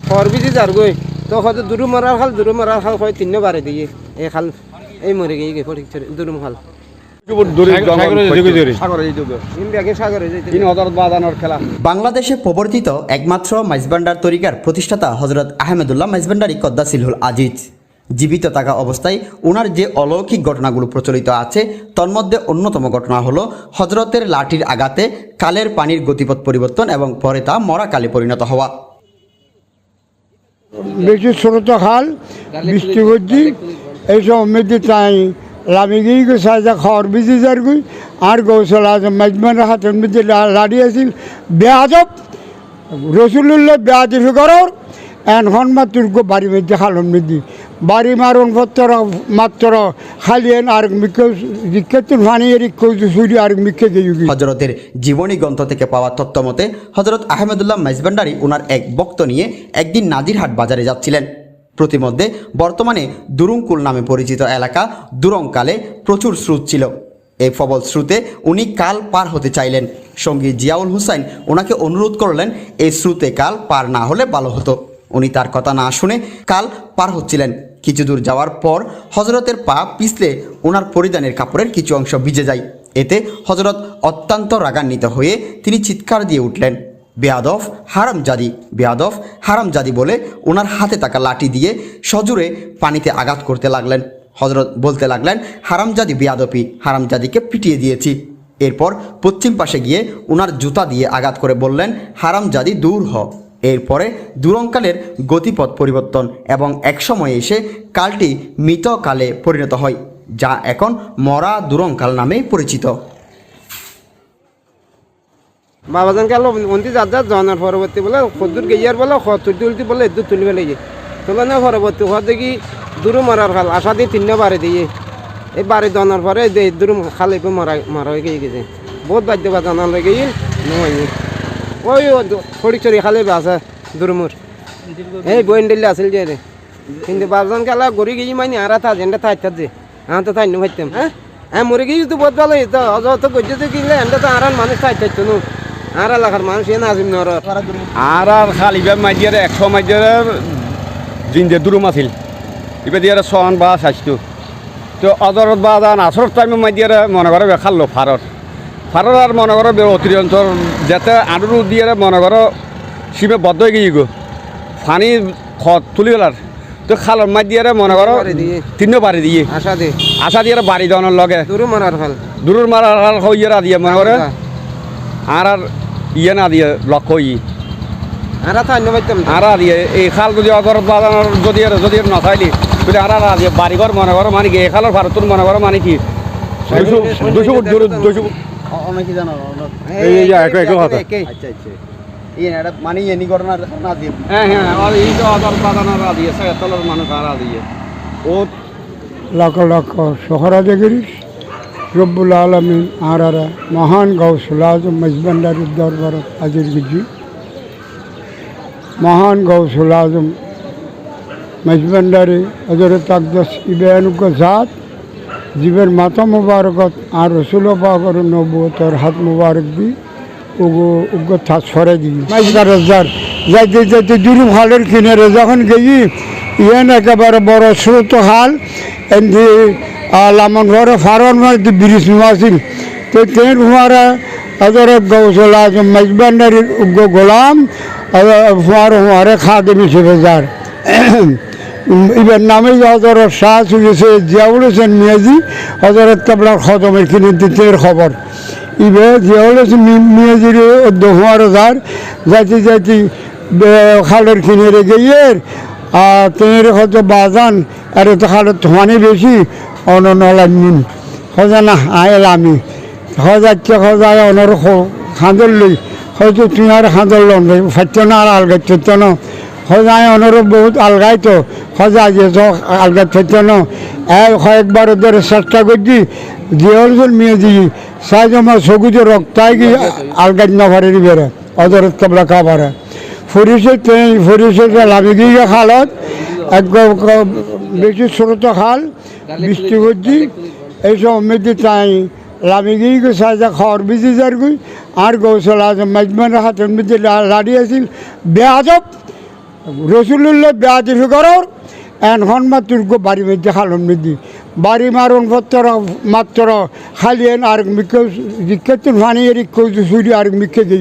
খর বিজি যার গই তো হয়তো দূর মারার খাল হয় 3 বারে দিয়ে এই খাল এই মরে গিয়ে পরীক্ষা দুরুম খাল বাংলাদেশে প্রবর্তিত একমাত্র মাইজভান্ডার তরিকার প্রতিষ্ঠাতা হজরত আহমেদুল্লাহ মাইজভান্ডারী কদ্দাসিলহুল আজিজ জীবিত থাকা অবস্থায় ওনার যে অলৌকিক ঘটনাগুলো প্রচলিত আছে তন্মধ্যে অন্যতম ঘটনা হলো হজরতের লাঠির আঘাতে কালের পানির গতিপথ পরিবর্তন এবং পরে তা মরা কালে পরিণত হওয়া। বেশি ছোট খাল বৃষ্টি করছি এইসব মেয়েদের তাই লামি গিয়ে গেছে খড় বিজি যার গুই আর গৌসল আজম মেজমানের হাতের মধ্যে লাড়ি আছিল বেয়াদব রসুল্লাহ বেয়াদি ফিগরর এখন মাত্র বাড়ি মধ্যে খালন মধ্যে বাড়ি মারণ মাত্র খালিয়েন আর মিক্ষেতুন ফানি সুরি আর মিক্ষে গিয়ে হজরতের জীবনী গ্রন্থ থেকে পাওয়া তথ্য মতে হজরত আহমেদুল্লাহ মাইজভান্ডারী ওনার এক ভক্ত নিয়ে একদিন নাজিরহাট বাজারে যাচ্ছিলেন। প্রতিমধ্যে বর্তমানে দুরুংকুল নামে পরিচিত এলাকা দুরংকালে প্রচুর স্রোত ছিল। এই প্রবল স্রোতে উনি কাল পার হতে চাইলেন। সঙ্গী জিয়াউল হুসাইন ওনাকে অনুরোধ করলেন এই স্রোতে কাল পার না হলে ভালো হতো। উনি তার কথা না শুনে কাল পার হচ্ছিলেন। কিছু দূর যাওয়ার পর হজরতের পা পিছলে ওনার পরিধানের কাপড়ের কিছু অংশ ভিজে যায়। এতে হজরত অত্যন্ত রাগান্বিত হয়ে তিনি চিৎকার দিয়ে উঠলেন, বেয়াদব হারামজাদি, বেয়াদব হারামজাদি বলে ওনার হাতে থাকা লাঠি দিয়ে সজোরে পানিতে আঘাত করতে লাগলেন। হজরত বলতে লাগলেন, হারামজাদি বেয়াদবি, হারামজাদিকে পিটিয়ে দিয়েছি। এরপর পশ্চিম পাশে গিয়ে ওনার জুতা দিয়ে আঘাত করে বললেন, হারামজাদি দূর হ। এরপরে দুরংকালের গতিপথ পরিবর্তন এবং একসময় এসে কালটি মৃত কালে পরিণত হয়, যা এখন মরা দুরংকাল নামে পরিচিত। বাবাজান গেল অন্তি যার জনার পরবর্তী বলে খদ্দুর গেয়ার বলে তুলতে উলতি বলে এদুর তুলি ফেলে তোলানো পরবর্তী হওয়ার দেখি দূর মারার খাল আশা দিয়ে 3 বারে দিয়ে এই বাড়ি জনার পরে দূর খাল এবার মারা হয়ে গিয়ে গেছে বহুত বাদ্য বা জানার হয়ে গিয়ে নহয়নি ওই ফড়ি চড়ি খালে আছে দূরমুর এই বইন দিল্লি আসল যে রে কিন্তু বাবাজান গেলা গড়ি গিয়ে মাইনি আর তা জেন্ডা থাকতে যে হ্যাঁ তো তাই ভাবতাম হ্যাঁ মরে গিয়ে তো বহুত ভালো হইতো অত গজ্জে কিনলে এন্ডা তো আর মানুষ থাকতো না আর এলাকার মানুষ এনে আসিম নর আর খালিবার মাইজিয়ার 100 মাইজিয়ার জিন্দে দুরুম আছিল এবার দিয়ে সন বা স্বাস্থ্য তো অদরত বা আসর টাইমে মাইজিয়ার মনে করে খাললো ফারর আর মনে করো অতিরিক্ত যাতে আডুরু দিয়ে মনে করো শিবে বদ্ধ হয়ে গিয়ে গো ফানি খত তুলি গেলার তো খালর মাই দিয়ে মনে করো 3 বাড়ি দিয়ে আশা দিয়ে বাড়ি দেওয়ানোর লগে দূরের মারার হইয়া দিয়ে মনে করে আর ইয়ে না দিয়ে লক্ষ্য আর দিয়ে এই খাল যদি অগর বাজানোর যদি নথাইলি তুই আর দিয়ে বাড়িঘর মনে করো মানে কি এই খালের ভারতের মনে করো মানে কি 200 ফুট দূর 200 ফুট অনেকে জানো এই কথা মানে এনি ঘটনা না দিয়ে হ্যাঁ আর এই তো আদার বাজানোর দিয়ে তলের মানুষ আর দিয়ে ও লক্ষ লক্ষ শহরাজে গিরিশ রব্বুল আলমিন আর মহান গৌসুল আজম মেজভান্ডারীর দরবার আজির গিজি মহান গৌসুল আজম মেজভান্ডারী হজরত আকদাস ইবেয়ানুগ জাত জীবের মাথা মুবারকত আর রসুল পাকর নবুয়তর হাত মুবারক দি উগ্র থাক সরে দিই মাইজবার যাইতে যাইতে দুরুম হালের কিনারে যখন গেছি ইয়েন একেবারে বড় স্রোত হাল এমনি লামন ঘরে ফারন মারতে ব্রিজ নোয়াছিল তো তের হুমারা হজরত গৌসুল আজম মেজভান্ডারীর উগ্র গোলাম হুমারে খাদেম হিসেবে যার এবার নামে হজরত শাহ চুলেছে জিয়াউল হোসেন মিয়াজি হজরত কাবলার খদমের কিনে দিতের খবর এবার জিয়াউল হোসেন মিয়াজির হুমারে যার যাইতে যাইতে খালের কিনে গিয়ে আর তের হয়তো বাজান আর তো খালের ধোয়ানি বেশি অনলামিন হজানা আয়েল আমি হজাচ্ছে হজায় অনর খাঁদর লই হয়তো তুই আর খাঁদর লন ফাইত না আর আলগাই থাকতো না হজায় অনর বহুত আলগাই তো হজায় যে আলগাই থাকতো না কয়েকবার ওদের চেষ্টা করছি জিয়াউল মেয়ে দিয়ে সাইজ আমার সগুজে রক্তায় গিয়ে আলগাই না পারে বেড়ে ওদের কাবলা খাবারে ফরিসে লাভি গিয়ে খালত একদম বেশি ছোট খাল বৃষ্টি করছি এইসব মেয়েদি তাই লাভি গিয়ে গেছে খড় বিজি যার গুই আর গৌসল আজম মেজমানের হাতের মধ্যে লাড়ি আছিল বেয়াদব রসুল্লাহ বেয়াদি ফিগরর এখন মাত্র বাড়ি মধ্যে খালন মেদি বাড়ি মারণ মাত্র খালিয়েন আর মিকে জিজ্ঞেস পানি এর সুরি আর মিকে গেই